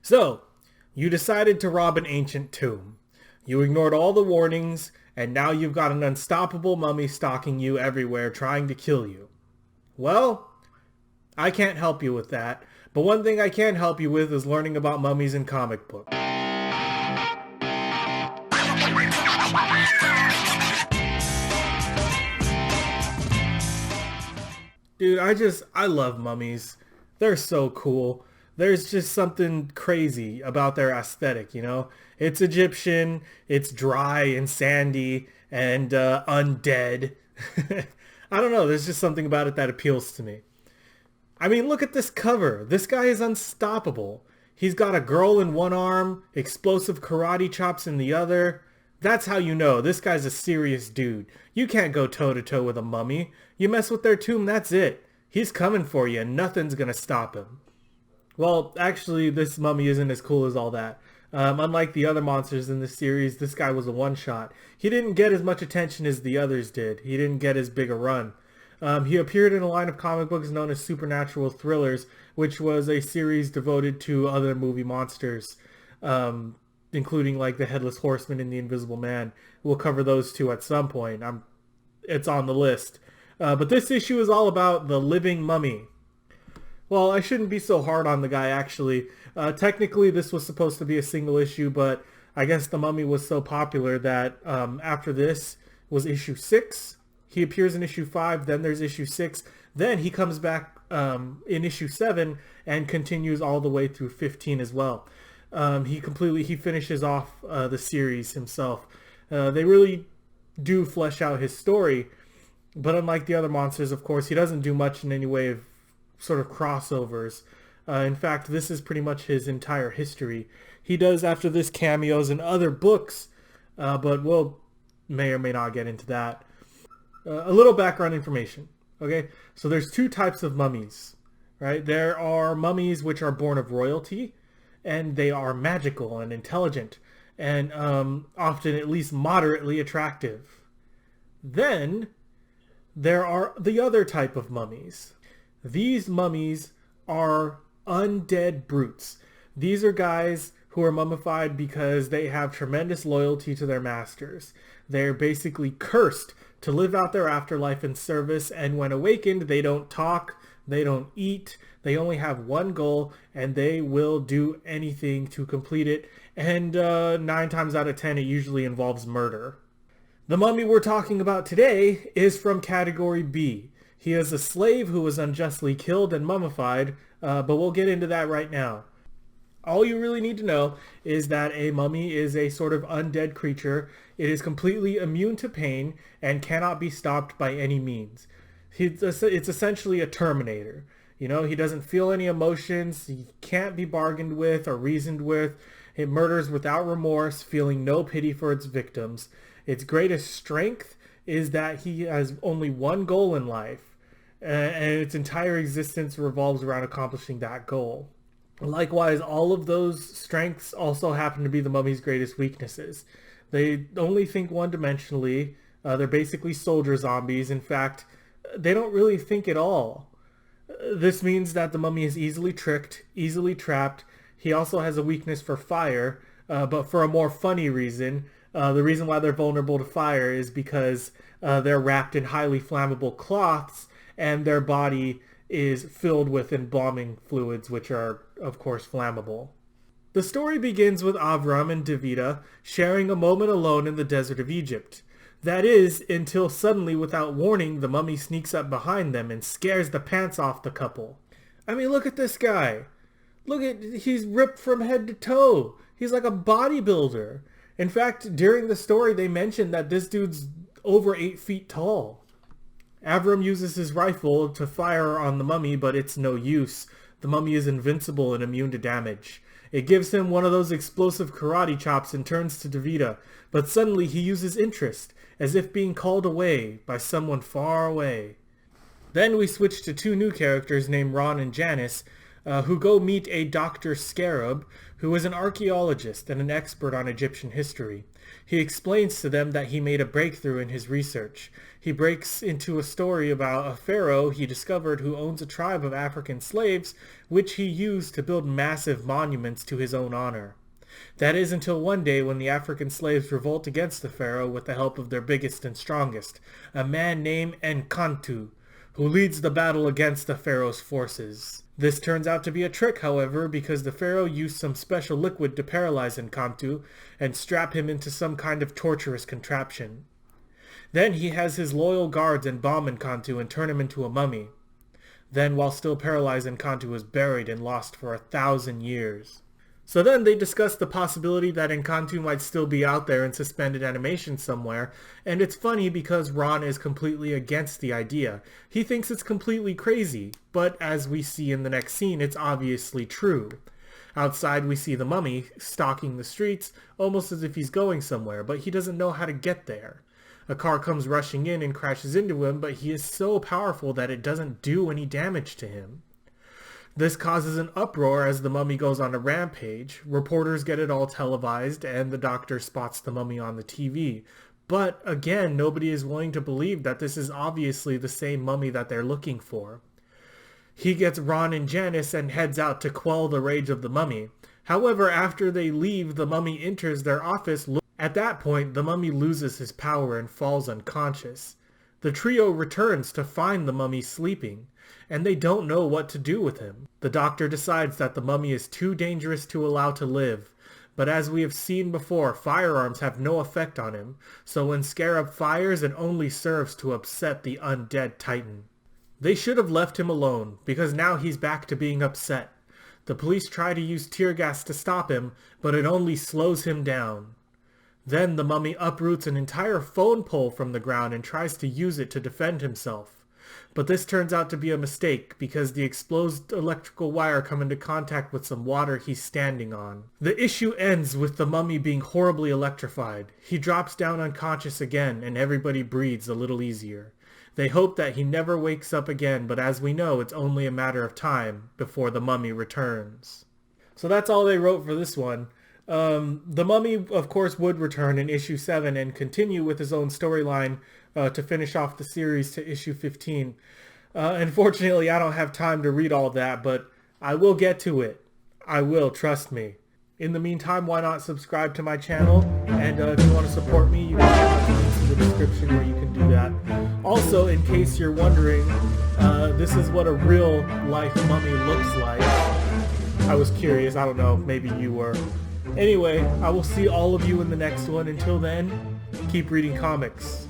So, you decided to rob an ancient tomb. You ignored all the warnings, and now you've got an unstoppable mummy stalking you everywhere trying to kill you. Well, I can't help you with that, but one thing I can help you with is learning about mummies in comic books. Dude, I love mummies. They're so cool. There's just something crazy about their aesthetic, you know? It's Egyptian, it's dry and sandy and undead. I don't know, there's just something about it that appeals to me. I mean, look at this cover. This guy is unstoppable. He's got a girl in one arm, explosive karate chops in the other. That's how you know this guy's a serious dude. You can't go toe-to-toe with a mummy. You mess with their tomb, that's it. He's coming for you and nothing's gonna stop him. Well, actually, this mummy isn't as cool as all that. Unlike the other monsters in this series, this guy was a one-shot. He didn't get as much attention as the others did. He didn't get as big a run. He appeared in a line of comic books known as Supernatural Thrillers, which was a series devoted to other movie monsters, including like the Headless Horseman and the Invisible Man. We'll cover those two at some point. It's on the list. But this issue is all about the living mummy. Well, I shouldn't be so hard on the guy, actually. Technically, this was supposed to be a single issue, but I guess the mummy was so popular that after this was issue 6. He appears in issue 5, then there's issue 6. Then he comes back in issue 7 and continues all the way through 15 as well. He finishes off the series himself. They really do flesh out his story, but unlike the other monsters, of course, he doesn't do much in any way of sort of crossovers. In fact, this is pretty much his entire history. He does after this cameos in other books, but we'll may or may not get into that. A little background information. Okay, so there's two types of mummies, right? There are mummies which are born of royalty, and they are magical and intelligent, and often at least moderately attractive. Then there are the other type of mummies. These mummies are undead brutes. These are guys who are mummified because they have tremendous loyalty to their masters. They're basically cursed to live out their afterlife in service, and when awakened, they don't talk, they don't eat, they only have one goal, and they will do anything to complete it, and 9 times out of 10, it usually involves murder. The mummy we're talking about today is from category B. He is a slave who was unjustly killed and mummified, but we'll get into that right now. All you really need to know is that a mummy is a sort of undead creature. It is completely immune to pain and cannot be stopped by any means. It's essentially a Terminator. You know, he doesn't feel any emotions. He can't be bargained with or reasoned with. It murders without remorse, feeling no pity for its victims. Its greatest strength is that he has only one goal in life, and its entire existence revolves around accomplishing that goal. Likewise, all of those strengths also happen to be the mummy's greatest weaknesses. They only think one-dimensionally. They're basically soldier zombies. In fact, they don't really think at all. This means that the mummy is easily tricked, easily trapped. He also has a weakness for fire, but for a more funny reason. The reason why they're vulnerable to fire is because they're wrapped in highly flammable cloths, and their body is filled with embalming fluids, which are, of course, flammable. The story begins with Avram and Davida sharing a moment alone in the desert of Egypt. That is, until suddenly, without warning, the mummy sneaks up behind them and scares the pants off the couple. I mean, look at this guy. He's ripped from head to toe. He's like a bodybuilder. In fact, during the story, they mentioned that this dude's over 8 feet tall. Avram uses his rifle to fire on the mummy, but it's no use. The mummy is invincible and immune to damage. It gives him one of those explosive karate chops and turns to Davida, but suddenly he uses interest, as if being called away by someone far away. Then we switch to 2 new characters named Ron and Janice. who go meet a Dr. Scarab, who is an archaeologist and an expert on Egyptian history. He explains to them that he made a breakthrough in his research. He breaks into a story about a pharaoh he discovered who owns a tribe of African slaves, which he used to build massive monuments to his own honor. That is until one day when the African slaves revolt against the pharaoh with the help of their biggest and strongest, a man named Enkantu, who leads the battle against the pharaoh's forces. This turns out to be a trick, however, because the pharaoh used some special liquid to paralyze Enkantu and strap him into some kind of torturous contraption. Then he has his loyal guards embalm Enkantu and turn him into a mummy. Then, while still paralyzed, Enkantu is buried and lost for 1,000 years. So then they discuss the possibility that Enkantu might still be out there in suspended animation somewhere, and it's funny because Ron is completely against the idea. He thinks it's completely crazy, but as we see in the next scene, it's obviously true. Outside we see the mummy stalking the streets, almost as if he's going somewhere, but he doesn't know how to get there. A car comes rushing in and crashes into him, but he is so powerful that it doesn't do any damage to him. This causes an uproar as the mummy goes on a rampage. Reporters get it all televised, and the doctor spots the mummy on the TV. But again, nobody is willing to believe that this is obviously the same mummy that they're looking for. He gets Ron and Janice and heads out to quell the rage of the mummy. However, after they leave, the mummy enters their office. At that point, the mummy loses his power and falls unconscious. The trio returns to find the mummy sleeping, and they don't know what to do with him. The doctor decides that the mummy is too dangerous to allow to live, but as we have seen before, firearms have no effect on him, so when Scarab fires, it only serves to upset the undead Titan. They should have left him alone, because now he's back to being upset. The police try to use tear gas to stop him, but it only slows him down. Then the mummy uproots an entire phone pole from the ground and tries to use it to defend himself. But this turns out to be a mistake because the exposed electrical wire come into contact with some water he's standing on. The issue ends with the mummy being horribly electrified. He drops down unconscious again and everybody breathes a little easier. They hope that he never wakes up again, but as we know, it's only a matter of time before the mummy returns. So that's all they wrote for this one. The mummy, of course, would return in issue 7 and continue with his own storyline to finish off the series to issue 15. Unfortunately, I don't have time to read all that, but I will get to it. I will, trust me. In the meantime, why not subscribe to my channel? And if you want to support me, you can check out the links in the description where you can do that. Also, in case you're wondering, this is what a real-life mummy looks like. I was curious. I don't know. Maybe you were. Anyway, I will see all of you in the next one. Until then, keep reading comics.